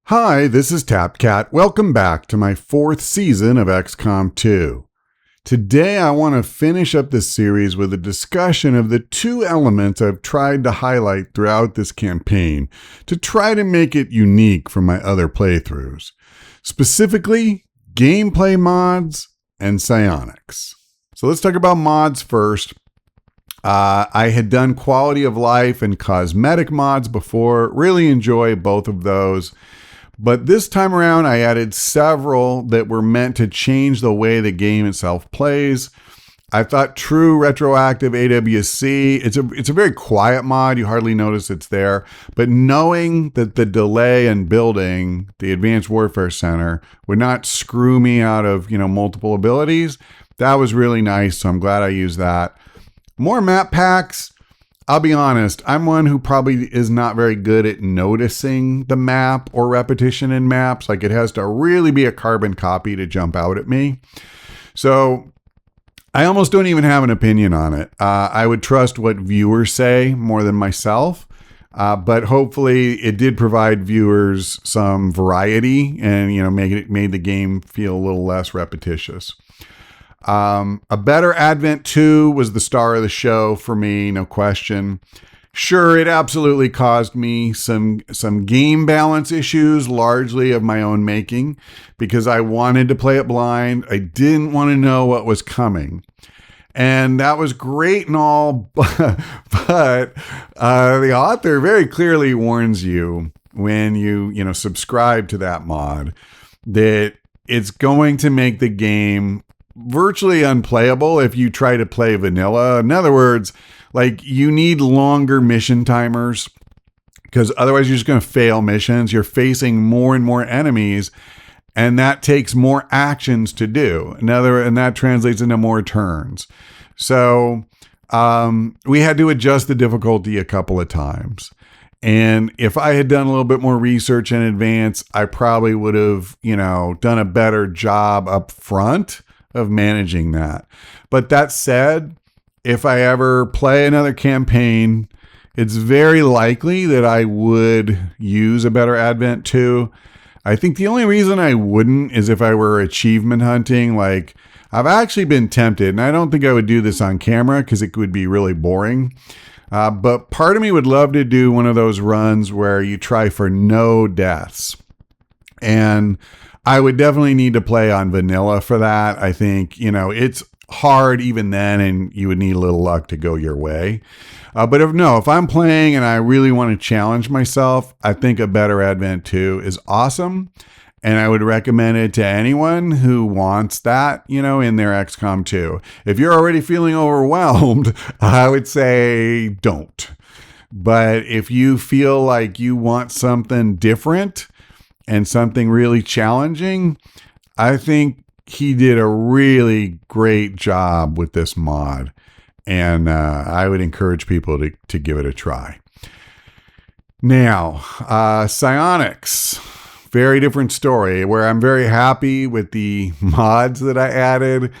Hi, this is TapCat. Welcome back to my fourth season of XCOM 2. Today I want to finish up this series with a discussion of the two elements I've tried to highlight throughout this campaign to try to make it unique from my other playthroughs. Specifically, gameplay mods and psionics. So let's talk about mods first. I had done quality of life and cosmetic mods before. Really enjoy both of those. But this time around, I added several that were meant to change the way the game itself plays. I thought True Retroactive AWC, it's a very quiet mod. You hardly notice it's there. But knowing that the delay in building the Advanced Warfare Center would not screw me out of, multiple abilities, that was really nice. So I'm glad I used that. More map packs. I'll be honest, I'm one who probably is not very good at noticing the map or repetition in maps. Like, it has to really be a carbon copy to jump out at me. So I almost don't even have an opinion on it. I would trust what viewers say more than myself. But hopefully it did provide viewers some variety and, made the game feel a little less repetitious. A better Advent 2 was the star of the show for me, no question. Sure, it absolutely caused me some game balance issues, largely of my own making, because I wanted to play it blind. I didn't want to know what was coming. And that was great and all, but the author very clearly warns you when you subscribe to that mod that it's going to make the game virtually unplayable if you try to play vanilla. In other words, you need longer mission timers because otherwise you're just going to fail missions. You're facing more and more enemies, and that takes more actions to do. And that translates into more turns. So we had to adjust the difficulty a couple of times. And if I had done a little bit more research in advance, I probably would have, done a better job up front of managing that. But that said, if I ever play another campaign, it's very likely that I would use a better Advent 2. I think the only reason I wouldn't is if I were achievement hunting. I've actually been tempted, and I don't think I would do this on camera because it would be really boring. But part of me would love to do one of those runs where you try for no deaths. And I would definitely need to play on vanilla for that. I think, it's hard even then, and you would need a little luck to go your way. But if I'm playing and I really want to challenge myself, I think a better Advent 2 is awesome. And I would recommend it to anyone who wants that, in their XCOM 2. If you're already feeling overwhelmed, I would say don't. But if you feel like you want something different and something really challenging, I think he did a really great job with this mod. And I would encourage people to give it a try. Now, psionics. Very different story, where I'm very happy with the mods that I added.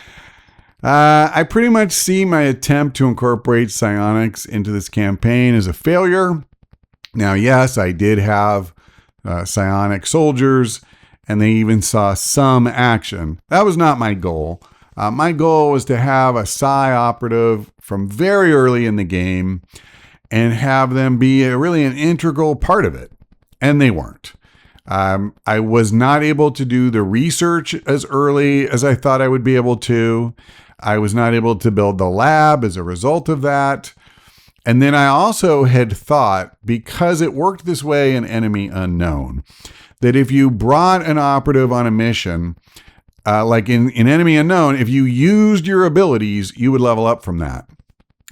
I pretty much see my attempt to incorporate psionics into this campaign as a failure. Now, yes, I did have psionic soldiers, and they even saw some action. That was not my goal. My goal was to have a psi operative from very early in the game and have them be really an integral part of it. And they weren't. I was not able to do the research as early as I thought I would be able to. I was not able to build the lab as a result of that. And then I also had thought, because it worked this way in Enemy Unknown, that if you brought an operative on a mission, like in Enemy Unknown, if you used your abilities, you would level up from that.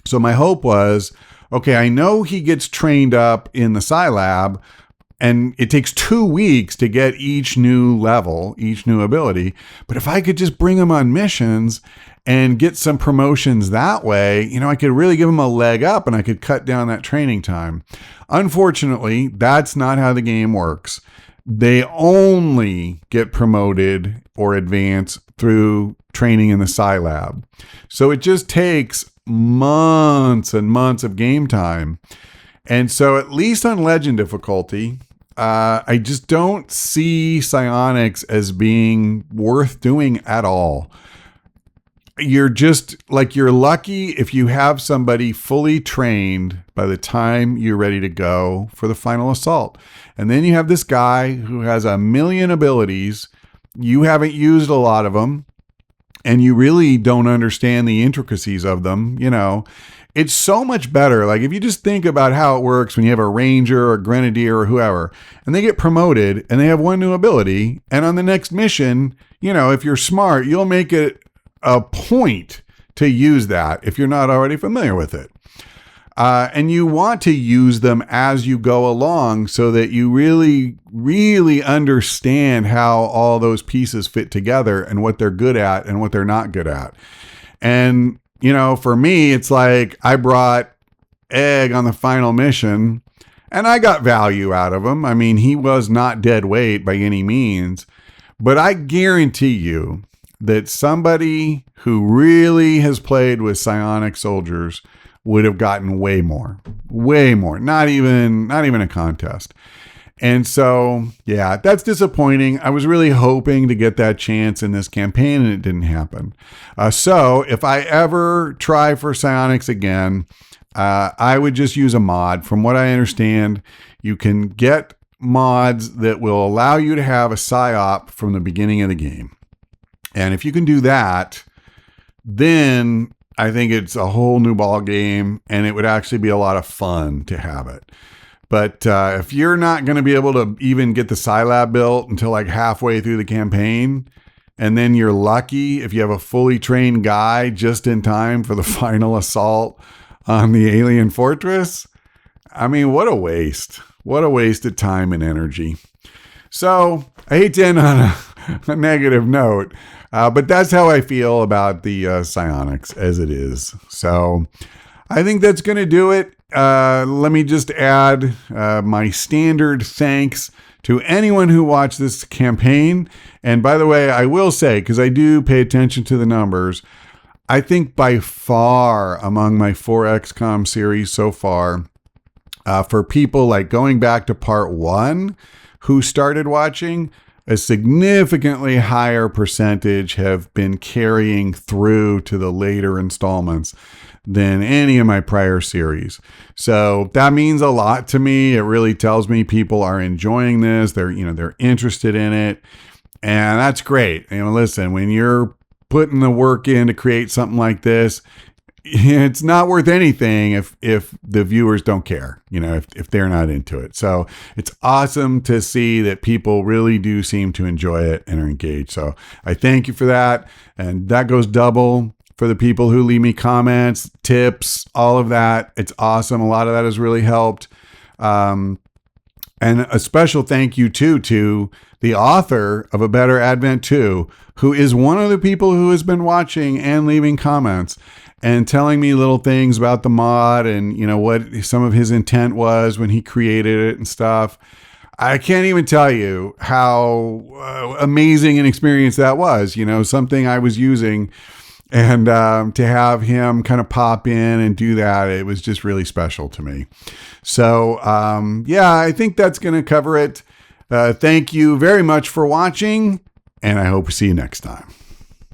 So my hope was, okay, I know he gets trained up in the Psi Lab, and it takes 2 weeks to get each new level, each new ability. But if I could just bring him on missions and get some promotions that way, I could really give him a leg up and I could cut down that training time. Unfortunately, that's not how the game works. They only get promoted or advance through training in the Psi Lab. So it just takes months and months of game time. And so at least on Legend difficulty, I just don't see psionics as being worth doing at all. You're lucky if you have somebody fully trained by the time you're ready to go for the final assault. And then you have this guy who has a million abilities. You haven't used a lot of them, and you really don't understand the intricacies of them. It's so much better. Like, if you just think about how it works when you have a ranger or a grenadier or whoever, and they get promoted and they have one new ability, and on the next mission, if you're smart, you'll make it a point to use that if you're not already familiar with it. And you want to use them as you go along so that you really, really understand how all those pieces fit together and what they're good at and what they're not good at. And, for me, it's like I brought Egg on the final mission and I got value out of him. I mean, he was not dead weight by any means, but I guarantee you that somebody who really has played with psionic soldiers would have gotten way more, not even a contest. And so, yeah, that's disappointing. I was really hoping to get that chance in this campaign, and it didn't happen. So if I ever try for psionics again, I would just use a mod. From what I understand, you can get mods that will allow you to have a psyop from the beginning of the game. And if you can do that, then I think it's a whole new ball game, and it would actually be a lot of fun to have it. But if you're not going to be able to even get the Scilab built until like halfway through the campaign, and then you're lucky if you have a fully trained guy just in time for the final assault on the alien fortress, I mean, what a waste. What a waste of time and energy. So I hate to end on a negative note, but that's how I feel about the psionics as it is. So I think that's going to do it. Let me just add my standard thanks to anyone who watched this campaign. And by the way, I will say, because I do pay attention to the numbers, I think by far among my 4XCOM series so far, for people like going back to part 1 who started watching, a significantly higher percentage have been carrying through to the later installments than any of my prior series. So that means a lot to me. It really tells me people are enjoying this. They're interested in it. And that's great. Listen, when you're putting the work in to create something like this, it's not worth anything if the viewers don't care, if they're not into it. So it's awesome to see that people really do seem to enjoy it and are engaged. So I thank you for that. And that goes double for the people who leave me comments, tips, all of that. It's awesome. A lot of that has really helped. And a special thank you too to the author of A Better Advent 2, who is one of the people who has been watching and leaving comments and telling me little things about the mod and, what some of his intent was when he created it and stuff. I can't even tell you how amazing an experience that was, something I was using. And to have him kind of pop in and do that, it was just really special to me. So, I think that's going to cover it. Thank you very much for watching, and I hope to see you next time.